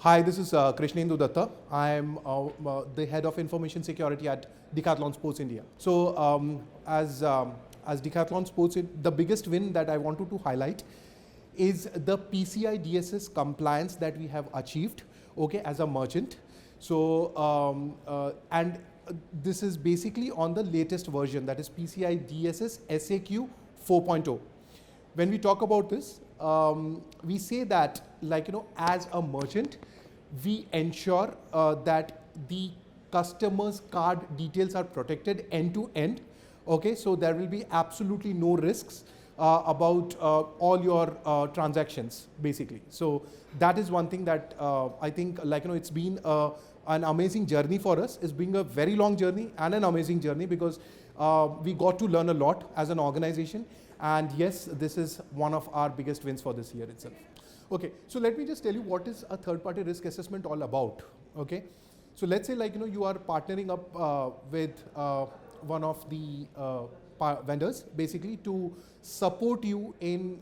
Hi, this is Krishnendu Dutta. I'm the head of information security at Decathlon Sports India. So, as Decathlon Sports, the biggest win that I wanted to highlight is the PCI DSS compliance that we have achieved, okay, as a merchant. So, this is basically on the latest version, that is PCI DSS SAQ 4.0. When we talk about this, we say that, as a merchant, we ensure that the customer's card details are protected end to end. Okay, so there will be absolutely no risks about all your transactions, basically. So that is one thing that I think, it's been an amazing journey for us. It's been a very long journey and an amazing journey because we got to learn a lot as an organization. And yes, this is one of our biggest wins for this year itself. Okay, so let me just tell you what is a third-party risk assessment all about. Okay, so let's say you are partnering up with one of the vendors, basically to support you in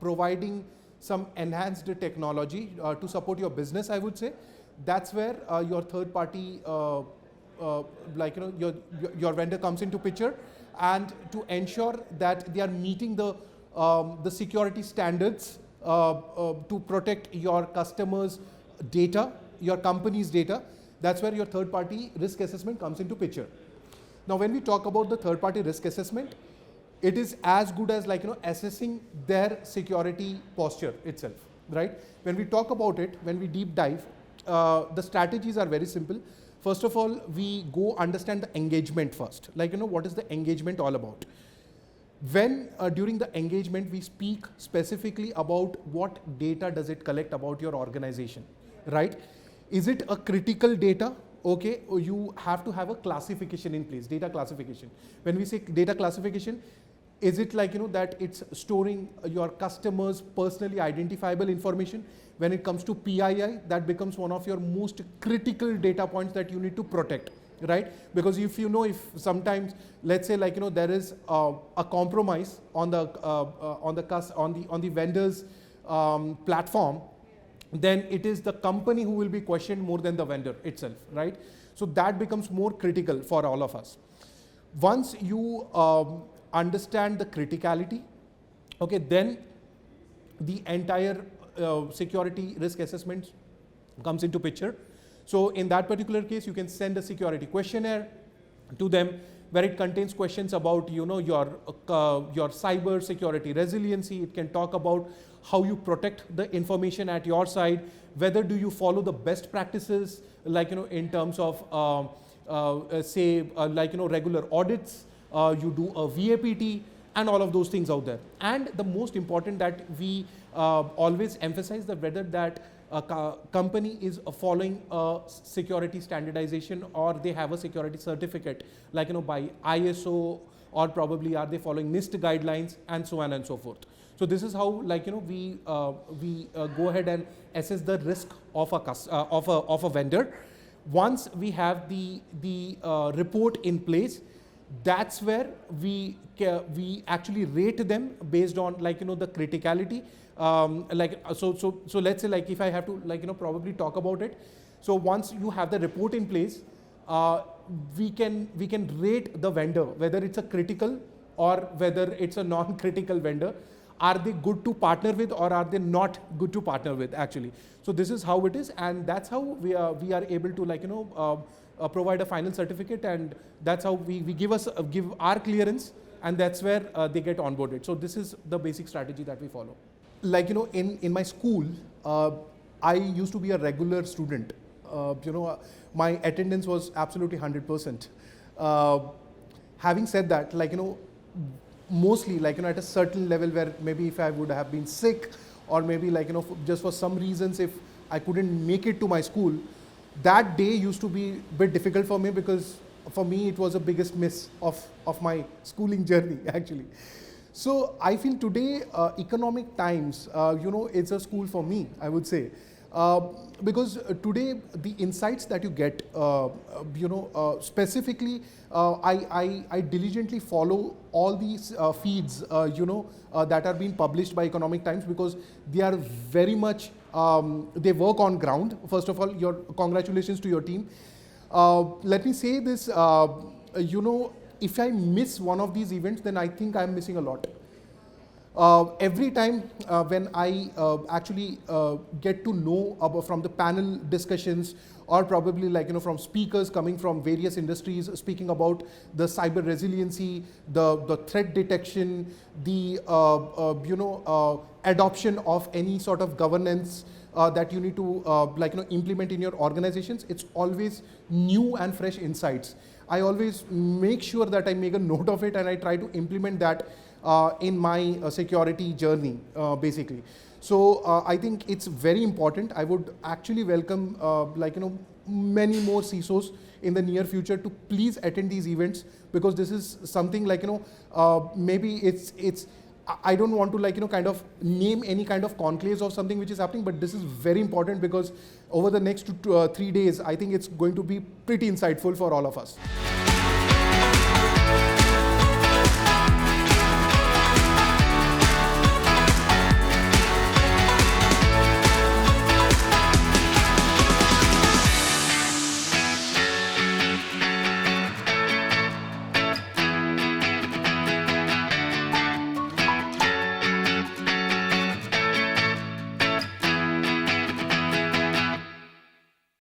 providing some enhanced technology to support your business, I would say. That's where your third-party, your vendor comes into picture, and to ensure that they are meeting the security standards to protect your customers' data, your company's data. That's where your third-party risk assessment comes into picture. Now, when we talk about the third-party risk assessment, it is as good as assessing their security posture itself, right? When we talk about it, when we deep dive, the strategies are very simple. First of all, we go understand the engagement first. What is the engagement all about? When during the engagement, we speak specifically about what data does it collect about your organization, right? Is it a critical data? Okay, or you have to have a classification in place, data classification. When we say data classification, is it that it's storing your customers' personally identifiable information? When it comes to PII, that becomes one of your most critical data points that you need to protect, right? Because if sometimes, let's say there is a compromise on the vendor's platform, then it is the company who will be questioned more than the vendor itself, right? So that becomes more critical for all of us. Once you understand the criticality, okay, then the entire security risk assessment comes into picture. So in that particular case, you can send a security questionnaire to them where it contains questions about your cyber security resiliency. It can talk about how you protect the information at your side, whether do you follow the best practices in terms of regular audits, you do a VAPT, and all of those things out there. And the most important that we always emphasize that whether that company is following a security standardization or they have a security certificate by ISO, or probably are they following NIST guidelines, and so on and so forth. So this is how we go ahead and assess the risk of a vendor. Once we have the report in place, that's where we actually rate them based on the criticality. So let's say if I have to probably talk about it. So once you have the report in place, we can rate the vendor whether it's a critical or whether it's a non-critical vendor. Are they good to partner with or are they not good to partner with actually? So this is how it is, and that's how we are able to provide a final certificate, and that's how we give our clearance, and that's where they get onboarded. So this is the basic strategy that we follow. In my school, I used to be a regular student. My attendance was absolutely 100%. Having said that, mostly at a certain level where maybe if I would have been sick, or maybe just for some reasons if I couldn't make it to my school, that day used to be a bit difficult for me, because for me it was the biggest miss of my schooling journey actually. So I feel today economic times, it's a school for me, I would say. Because today the insights that you get, specifically, I diligently follow all these feeds, that are being published by Economic Times, because they are very much they work on ground. First of all, your congratulations to your team. Let me say this, if I miss one of these events, then I think I'm missing a lot. Every time when I actually get to know about from the panel discussions, or probably from speakers coming from various industries speaking about the cyber resiliency, the threat detection, the adoption of any sort of governance that you need to implement in your organizations, it's always new and fresh insights. I always make sure that I make a note of it and I try to implement that in my security journey, basically. So I think it's very important. I would actually welcome many more CISOs in the near future to please attend these events, because this is something maybe it's I don't want to kind of name any kind of conclaves of something which is happening, but this is very important because over the next 3 days, I think it's going to be pretty insightful for all of us.